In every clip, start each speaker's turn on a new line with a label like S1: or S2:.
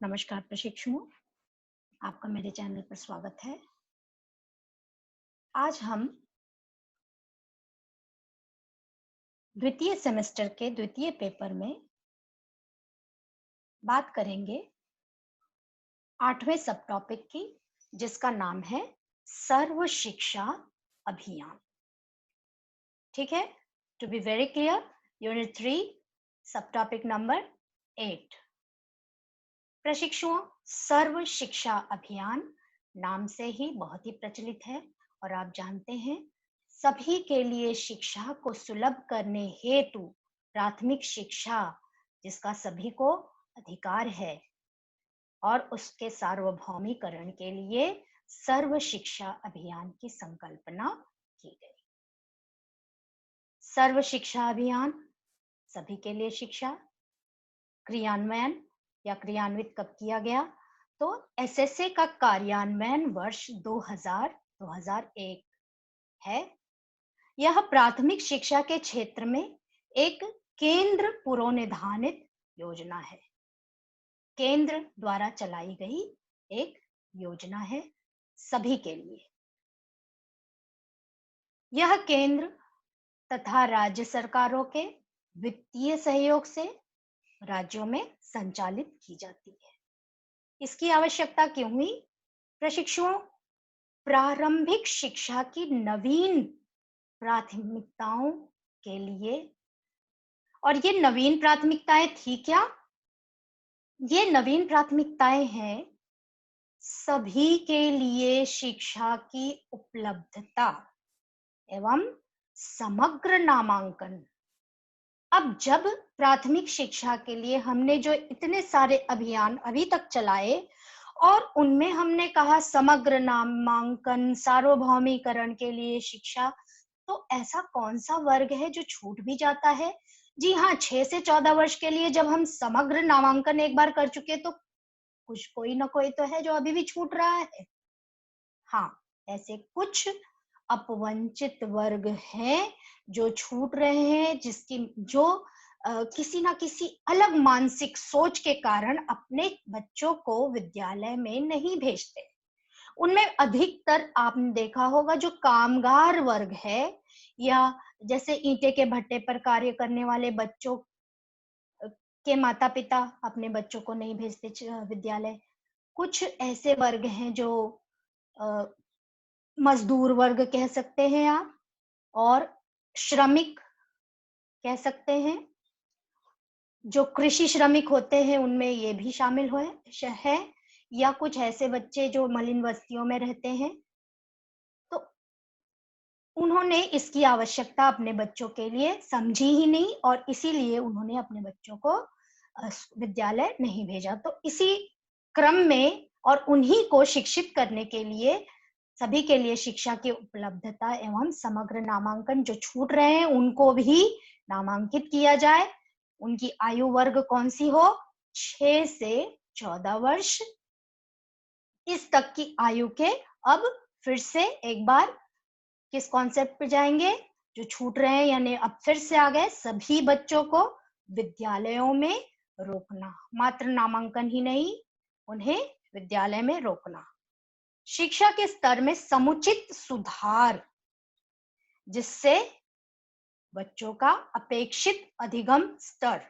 S1: नमस्कार प्रशिक्षुओं, आपका मेरे चैनल पर स्वागत है। आज हम द्वितीय सेमेस्टर के द्वितीय पेपर में बात करेंगे 8वें सब टॉपिक की, जिसका नाम है सर्व शिक्षा अभियान। ठीक है, to be very clear, unit 3 सब टॉपिक नंबर 8। प्रशिक्षुओं, सर्व शिक्षा अभियान नाम से ही बहुत ही प्रचलित है और आप जानते हैं सभी के लिए शिक्षा को सुलभ करने हेतु प्राथमिक शिक्षा जिसका सभी को अधिकार है और उसके सार्वभौमिकरण के लिए सर्व शिक्षा अभियान की संकल्पना की गई। सर्व शिक्षा अभियान सभी के लिए शिक्षा क्रियान्वयन या क्रियान्वित कब किया गया? तो एसएसए का कार्यान्वयन वर्ष 2000-2001 है। यह प्राथमिक शिक्षा के क्षेत्र में एक केंद्र पूर्वनिर्धारित योजना है। केंद्र द्वारा चलाई गई एक योजना है सभी के लिए। यह केंद्र तथा राज्य सरकारों के वित्तीय सहयोग से राज्यों में संचालित की जाती है। इसकी आवश्यकता क्यों हुई? प्रशिक्षुओं, प्रारंभिक शिक्षा की नवीन प्राथमिकताओं के लिए। और ये नवीन प्राथमिकताएं थी क्या? ये नवीन प्राथमिकताएं हैं सभी के लिए शिक्षा की उपलब्धता एवं समग्र नामांकन। अब जब प्राथमिक शिक्षा के लिए हमने जो इतने सारे अभियान अभी तक चलाए और उनमें हमने कहा समग्र नामांकन, सार्वभौमिकरण के लिए शिक्षा, तो ऐसा कौन सा वर्ग है जो छूट भी जाता है? जी हाँ, 6 से 14 वर्ष के लिए जब हम समग्र नामांकन एक बार कर चुके तो कुछ कोई ना कोई तो है जो अभी भी छूट रहा है। हाँ, ऐसे कुछ अपवंचित वर्ग हैं जो छूट रहे हैं, किसी ना किसी अलग मानसिक सोच के कारण अपने बच्चों को विद्यालय में नहीं भेजते। उनमें अधिकतर आपने देखा होगा जो कामगार वर्ग है या जैसे ईंटे के भट्टे पर कार्य करने वाले बच्चों के माता पिता अपने बच्चों को नहीं भेजते विद्यालय। कुछ ऐसे वर्ग हैं जो मजदूर वर्ग कह सकते हैं आप, और श्रमिक कह सकते हैं। जो कृषि श्रमिक होते हैं उनमें ये भी शामिल है, या कुछ ऐसे बच्चे जो मलिन बस्तियों में रहते हैं। तो उन्होंने इसकी आवश्यकता अपने बच्चों के लिए समझी ही नहीं और इसीलिए उन्होंने अपने बच्चों को विद्यालय नहीं भेजा। तो इसी क्रम में और उन्हीं को शिक्षित करने के लिए सभी के लिए शिक्षा की उपलब्धता एवं समग्र नामांकन जो छूट रहे हैं उनको भी नामांकित किया जाए। उनकी आयु वर्ग कौन सी हो? 6 से 14 वर्ष इस तक की आयु के। अब फिर से एक बार किस कॉन्सेप्ट पे जाएंगे? जो छूट रहे हैं यानी अब फिर से आ गए, सभी बच्चों को विद्यालयों में रोकना, मात्र नामांकन ही नहीं, उन्हें विद्यालय में रोकना। शिक्षा के स्तर में समुचित सुधार, जिससे बच्चों का अपेक्षित अधिगम स्तर,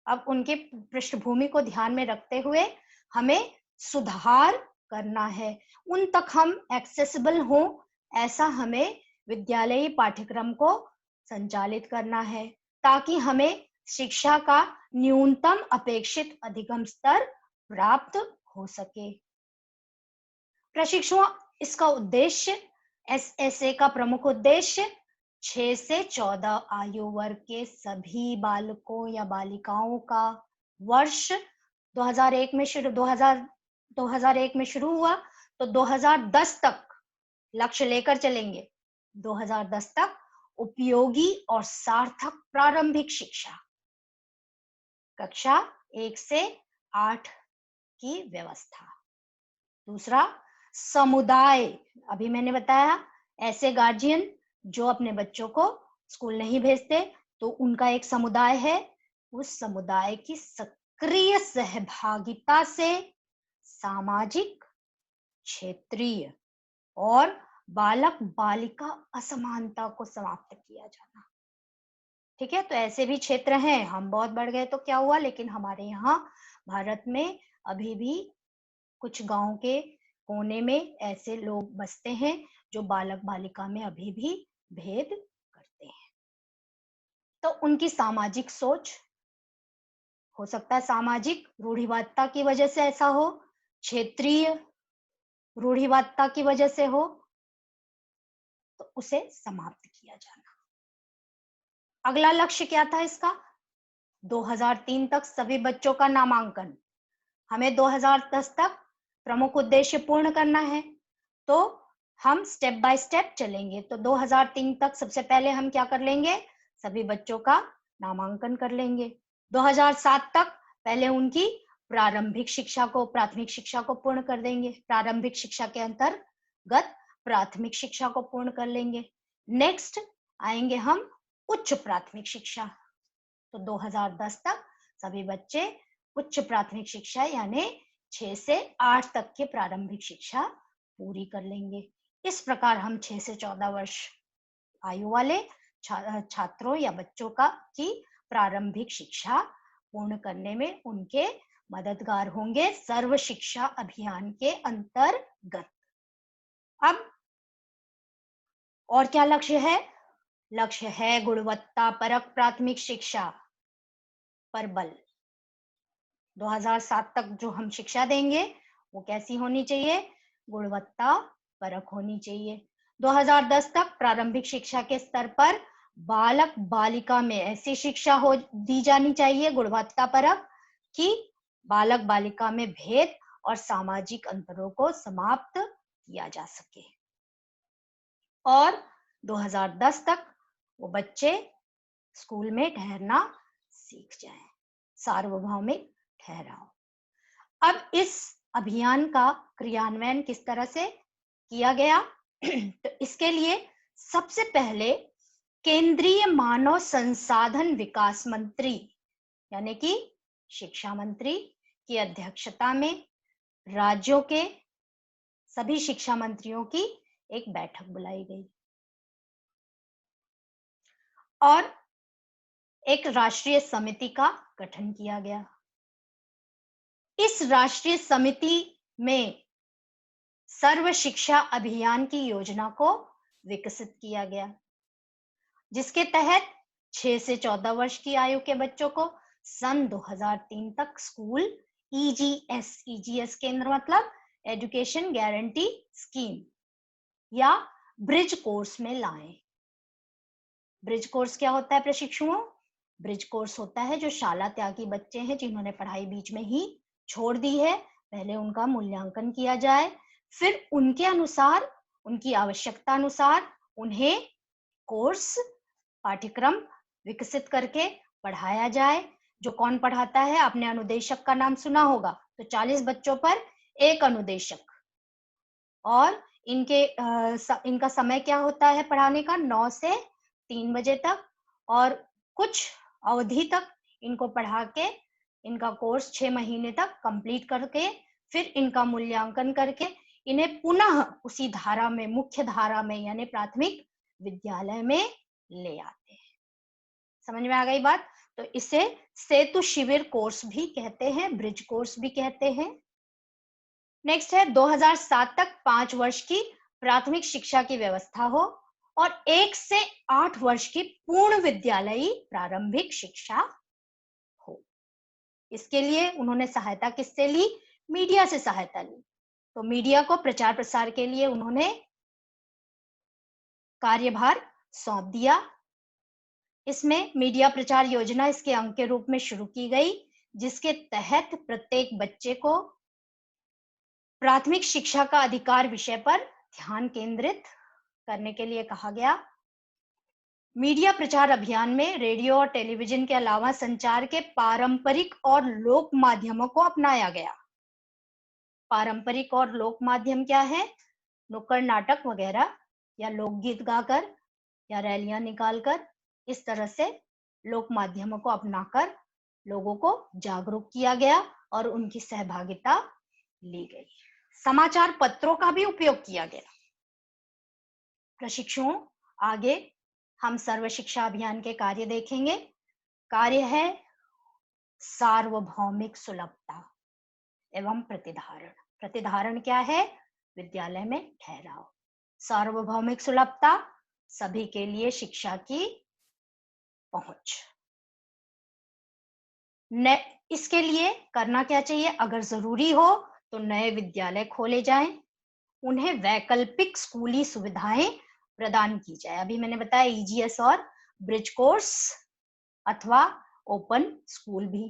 S1: अब उनके पृष्ठभूमि को ध्यान में रखते हुए हमें सुधार करना है, उन तक हम एक्सेसिबल हो ऐसा हमें विद्यालयी पाठ्यक्रम को संचालित करना है ताकि हमें शिक्षा का न्यूनतम अपेक्षित अधिगम स्तर प्राप्त हो सके। प्रशिक्षुओं, इसका उद्देश्य, एसएसए का प्रमुख उद्देश्य 6 से 14 आयु वर्ग के सभी बालकों या बालिकाओं का वर्ष 2001 में शुरू हुआ तो 2010 तक लक्ष्य लेकर चलेंगे। 2010 तक उपयोगी और सार्थक प्रारंभिक शिक्षा कक्षा 1 से 8 की व्यवस्था। दूसरा, समुदाय, अभी मैंने बताया ऐसे गार्जियन जो अपने बच्चों को स्कूल नहीं भेजते तो उनका एक समुदाय है, उस समुदाय की सक्रिय सहभागिता से सामाजिक, क्षेत्रीय और बालक बालिका असमानता को समाप्त किया जाना। ठीक है, तो ऐसे भी क्षेत्र हैं, हम बहुत बढ़ गए तो क्या हुआ, लेकिन हमारे यहाँ भारत में अभी भी कुछ गांव के कोने में ऐसे लोग बसते हैं जो बालक बालिका में अभी भी भेद करते हैं। तो उनकी सामाजिक सोच, हो सकता है सामाजिक रूढ़िवादिता की वजह से ऐसा हो, क्षेत्रीय रूढ़िवादिता की वजह से हो, तो उसे समाप्त किया जाना। अगला लक्ष्य क्या था इसका? 2003 तक सभी बच्चों का नामांकन। हमें 2010 तक प्रमुख उद्देश्य पूर्ण करना है, तो हम स्टेप बाय स्टेप चलेंगे। तो 2003 तक सबसे पहले हम क्या कर लेंगे? सभी बच्चों का नामांकन कर लेंगे। 2007 तक पहले उनकी प्रारंभिक शिक्षा को, प्राथमिक शिक्षा को पूर्ण कर देंगे। प्रारंभिक शिक्षा के अंतर्गत प्राथमिक शिक्षा को पूर्ण कर लेंगे। नेक्स्ट आएंगे हम उच्च प्राथमिक शिक्षा। तो 2010 तक सभी बच्चे उच्च प्राथमिक शिक्षा यानी 6 से 8 तक की प्रारंभिक शिक्षा पूरी कर लेंगे। इस प्रकार हम 6 से 14 वर्ष आयु वाले छात्रों या बच्चों की प्रारंभिक शिक्षा पूर्ण करने में उनके मददगार होंगे सर्व शिक्षा अभियान के अंतर्गत। अब और क्या लक्ष्य है? लक्ष्य है गुणवत्ता परक प्राथमिक शिक्षा पर बल। 2007 तक जो हम शिक्षा देंगे वो कैसी होनी चाहिए? गुणवत्ता परक होनी चाहिए। 2010 तक प्रारंभिक शिक्षा के स्तर पर बालक बालिका में ऐसी शिक्षा दी जानी चाहिए गुणवत्ता परक कि बालक बालिका में भेद और सामाजिक अंतरों को समाप्त किया जा सके। और 2010 तक वो बच्चे स्कूल में ठहरना सीख जाएं, सार्वभौमिक ठहराव। अब इस अभियान का क्रियान्वयन किस तरह से किया गया? तो इसके लिए सबसे पहले केंद्रीय मानव संसाधन विकास मंत्री यानी कि शिक्षा मंत्री की अध्यक्षता में राज्यों के सभी शिक्षा मंत्रियों की एक बैठक बुलाई गई और एक राष्ट्रीय समिति का गठन किया गया। इस राष्ट्रीय समिति में सर्व शिक्षा अभियान की योजना को विकसित किया गया, जिसके तहत 6 से 14 वर्ष की आयु के बच्चों को सन 2003 तक स्कूल ईजीएस केंद्र मतलब एजुकेशन गारंटी स्कीम या ब्रिज कोर्स में लाएं। ब्रिज कोर्स क्या होता है प्रशिक्षुओं? ब्रिज कोर्स होता है जो शाला त्यागी बच्चे हैं जिन्होंने पढ़ाई बीच में ही छोड़ दी है, पहले उनका मूल्यांकन किया जाए, फिर उनके अनुसार, उनकी आवश्यकता अनुसार उन्हें कोर्स पाठ्यक्रम विकसित करके पढ़ाया जाए। जो कौन पढ़ाता है? आपने अनुदेशक का नाम सुना होगा। तो 40 बच्चों पर एक अनुदेशक, और इनका समय क्या होता है पढ़ाने का? 9 से 3 बजे तक, और कुछ अवधि तक इनको पढ़ा के इनका कोर्स 6 महीने तक कंप्लीट करके फिर इनका मूल्यांकन करके इन्हें पुनः उसी धारा में, मुख्य धारा में यानी प्राथमिक विद्यालय में ले आते हैं। समझ में आ गई बात? तो इसे सेतु शिविर कोर्स भी कहते हैं, ब्रिज कोर्स भी कहते हैं। नेक्स्ट है 2007 तक 5 वर्ष की प्राथमिक शिक्षा की व्यवस्था हो और 1 से 8 वर्ष की पूर्ण विद्यालयी प्रारंभिक शिक्षा हो। इसके लिए उन्होंने सहायता किससे ली? मीडिया से सहायता ली। तो मीडिया को प्रचार प्रसार के लिए उन्होंने कार्यभार सौंप दिया। इसमें मीडिया प्रचार योजना इसके अंग के रूप में शुरू की गई, जिसके तहत प्रत्येक बच्चे को प्राथमिक शिक्षा का अधिकार विषय पर ध्यान केंद्रित करने के लिए कहा गया। मीडिया प्रचार अभियान में रेडियो और टेलीविजन के अलावा संचार के पारंपरिक और लोक माध्यमों को अपनाया गया। पारंपरिक और लोक माध्यम क्या है? नुक्कड़ नाटक वगैरह, या लोकगीत गाकर या रैलियां निकालकर, इस तरह से लोक माध्यमों को अपनाकर लोगों को जागरूक किया गया और उनकी सहभागिता ली गई। समाचार पत्रों का भी उपयोग किया गया। प्रशिक्षुओं, आगे हम सर्व शिक्षा अभियान के कार्य देखेंगे। कार्य है सार्वभौमिक सुलभता एवं प्रतिधारण। प्रतिधारण क्या है? विद्यालय में ठहराव। सार्वभौमिक सुलभता, सभी के लिए शिक्षा की पहुंच। इसके लिए करना क्या चाहिए? अगर जरूरी हो तो नए विद्यालय खोले जाएं, उन्हें वैकल्पिक स्कूली सुविधाएं प्रदान की जाए। अभी मैंने बताया ईजीएस और ब्रिज कोर्स अथवा ओपन स्कूल भी।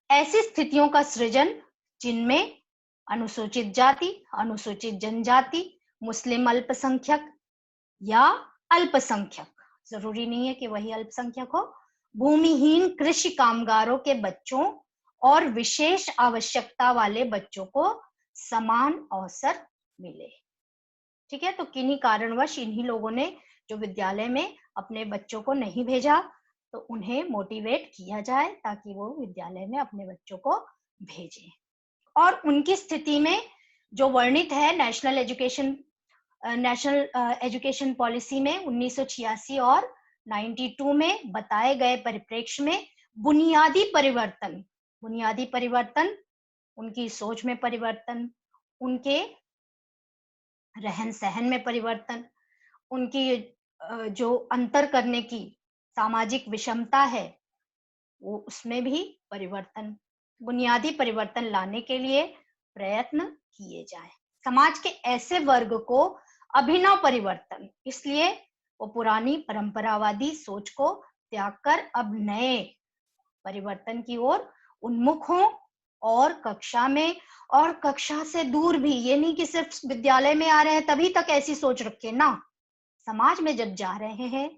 S1: ऐसी स्थितियों का सृजन जिनमें अनुसूचित जाति, अनुसूचित जनजाति, मुस्लिम अल्पसंख्यक या अल्पसंख्यक, जरूरी नहीं है कि वही अल्पसंख्यक हो, भूमिहीन कृषि कामगारों के बच्चों और विशेष आवश्यकता वाले बच्चों को समान अवसर मिले। ठीक है, तो किन्हीं कारणवश इन्हीं लोगों ने जो विद्यालय में अपने बच्चों को नहीं भेजा, तो उन्हें मोटिवेट किया जाए ताकि वो विद्यालय में अपने बच्चों को भेजें। और उनकी स्थिति में जो वर्णित है नेशनल एजुकेशन पॉलिसी में 1986 और 92 में बताए गए परिप्रेक्ष्य में बुनियादी परिवर्तन, उनकी सोच में परिवर्तन, उनके रहन सहन में परिवर्तन, उनकी जो अंतर करने की सामाजिक विषमता है वो उसमें भी परिवर्तन, बुनियादी परिवर्तन लाने के लिए प्रयत्न किए जाए। समाज के ऐसे वर्ग को अभिनव परिवर्तन, इसलिए वो पुरानी परंपरावादी सोच को त्याग कर अब नए परिवर्तन की ओर उन्मुख हों और कक्षा में और कक्षा से दूर भी, ये नहीं कि सिर्फ विद्यालय में आ रहे हैं तभी तक ऐसी सोच रखें ना, समाज में जब जा रहे हैं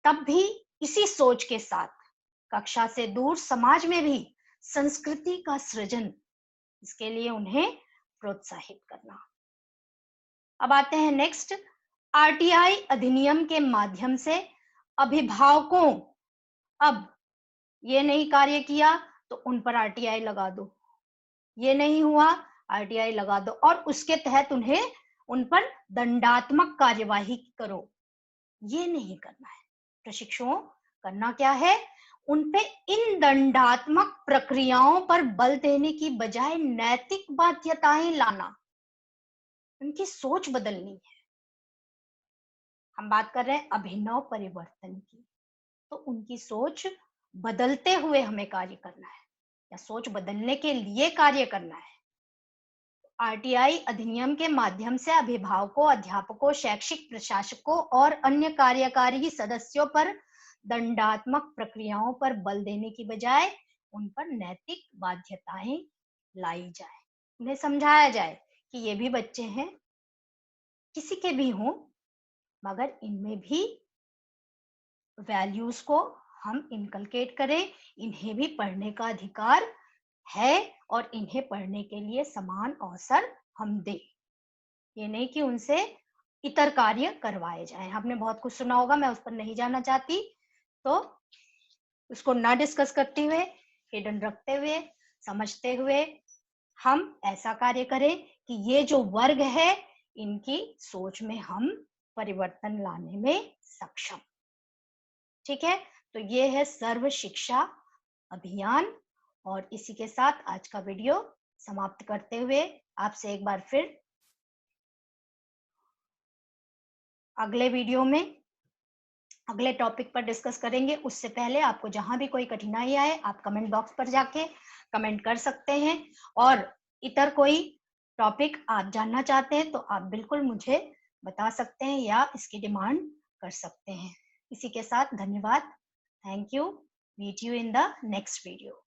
S1: तब भी इसी सोच के साथ कक्षा से दूर समाज में भी संस्कृति का सृजन, इसके लिए उन्हें प्रोत्साहित करना। अब आते हैं नेक्स्ट, आरटीआई अधिनियम के माध्यम से अभिभावकों, अब ये नहीं कार्य किया तो उन पर आरटीआई लगा दो, ये नहीं हुआ आरटीआई लगा दो और उसके तहत उन्हें उन पर दंडात्मक कार्यवाही करो, ये नहीं करना है। प्रशिक्षुओं, करना क्या है? उन पे इन दंडात्मक प्रक्रियाओं पर बल देने की बजाय नैतिक बाध्यताएं लाना, उनकी सोच बदलनी है। हम बात कर रहे हैं अभिनव परिवर्तन की, तो उनकी सोच बदलते हुए हमें कार्य करना है या सोच बदलने के लिए कार्य करना है। आरटीआई अधिनियम के माध्यम से अभिभावकों, अध्यापकों, शैक्षिक प्रशासकों और अन्य कार्यकारी सदस्यों पर दंडात्मक प्रक्रियाओं पर बल देने की बजाय उन पर नैतिक बाध्यताएं लाई जाए, उन्हें समझाया जाए कि ये भी बच्चे हैं, किसी के भी हों, मगर इनमें भी वैल्यूज को हम इनकलकेट करें, इन्हें भी पढ़ने का अधिकार है और इन्हें पढ़ने के लिए समान अवसर हम दें। ये नहीं कि उनसे इतर कार्य करवाए जाए। आपने बहुत कुछ सुना होगा, मैं उस पर नहीं जाना चाहती, तो उसको ना डिस्कस करते हुए, हिडन रखते हुए, समझते हुए हम ऐसा कार्य करें कि ये जो वर्ग है इनकी सोच में हम परिवर्तन लाने में सक्षम। ठीक है, तो ये है सर्व शिक्षा अभियान और इसी के साथ आज का वीडियो समाप्त करते हुए आपसे एक बार फिर अगले वीडियो में अगले टॉपिक पर डिस्कस करेंगे। उससे पहले आपको जहां भी कोई कठिनाई आए आप कमेंट बॉक्स पर जाके कमेंट कर सकते हैं और इतर कोई टॉपिक आप जानना चाहते हैं तो आप बिल्कुल मुझे बता सकते हैं या इसकी डिमांड कर सकते हैं। इसी के साथ धन्यवाद। Thank you. Meet you in the next video.